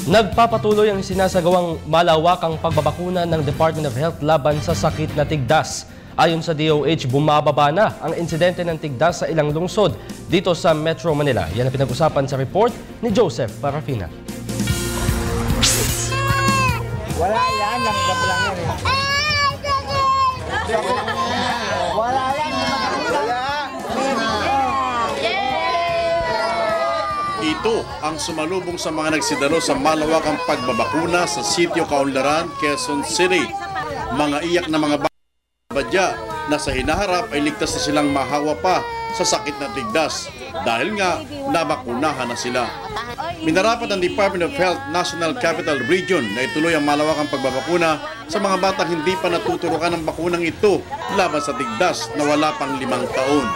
Nagpapatuloy ang sinasagawang malawakang pagbabakuna ng Department of Health laban sa sakit na tigdas. Ayon sa DOH, bumababa na ang insidente ng tigdas sa ilang lungsod dito sa Metro Manila. Yan ang pinag-usapan sa report ni Joseph Parafina. Wala yan, langgam lang yan eh. Wala yan, Ito ang sumalubong sa mga nagsidalo sa malawakang pagbabakuna sa Sitio Kaunlaran, Quezon City. Mga iyak na mga badya na sa hinaharap ay ligtas na silang mahawa pa sa sakit na tigdas dahil nga nabakunahan na sila. Minarapat ng Department of Health National Capital Region na ituloy ang malawakang pagbabakuna sa mga batang hindi pa natuturukan ng bakunang ito laban sa tigdas na wala pang 5 taon.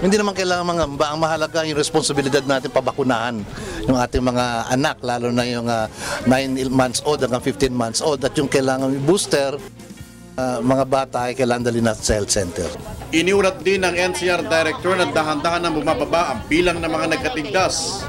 Hindi naman kailangan mangamba, ang mahalaga yung responsibilidad natin pabakunahan yung ating mga anak, lalo na yung 9 months old hanggang 15 months old, at yung kailangan yung booster, mga bata ay kailangan dalhin natin sa health center. Iniulat din ng NCR Director na dahan-dahan na bumababa ang bilang ng mga nagkatigdas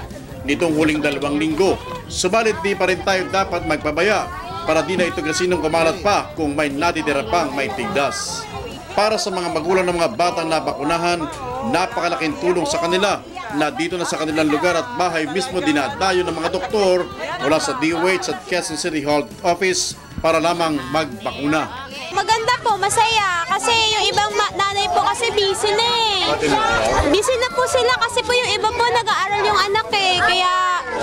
nitong huling 2 linggo. Subalit di pa rin tayo dapat magpabaya para di na ito gasinong kumalat pa kung may natitira pang may tigdas. Para sa mga magulang ng mga batang nabakunahan, napakalaking tulong sa kanila na dito na sa kanilang lugar at bahay mismo dinadayo ng mga doktor mula sa DOH at Quezon City Health Office para lamang magbakuna. Maganda po, masaya. Kasi yung ibang nanay po kasi busy na eh. Busy na po sila kasi po yung iba po nag-aaral yung anak eh. Kaya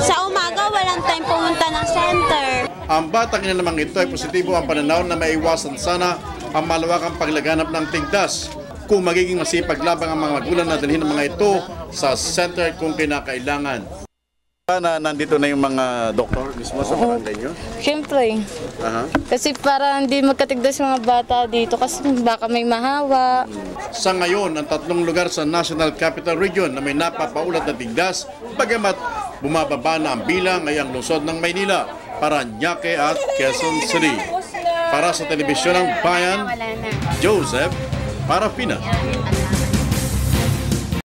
sa umaga walang time pumunta ng center. Ang batang ina namang ito ay positibo ang pananaw na maiwasan sana ang malawakang paglaganap ng tigdas kung magiging masipag labang ang mga magulang na dalhin ng mga ito sa center kung kinakailangan. Na nandito na yung mga doktor mismo sa barangay nyo? Siyempre. Kasi para hindi magkatigdas yung mga bata dito kasi baka may mahawa. Sa ngayon, ang 3 lugar sa National Capital Region na may napapaulat na tigdas, bagamat bumababa na ang bilang ay ang lungsod ng Maynila, Parañaque at Quezon City. Para sa Telebisyon ng Bayan, Joseph Parafina.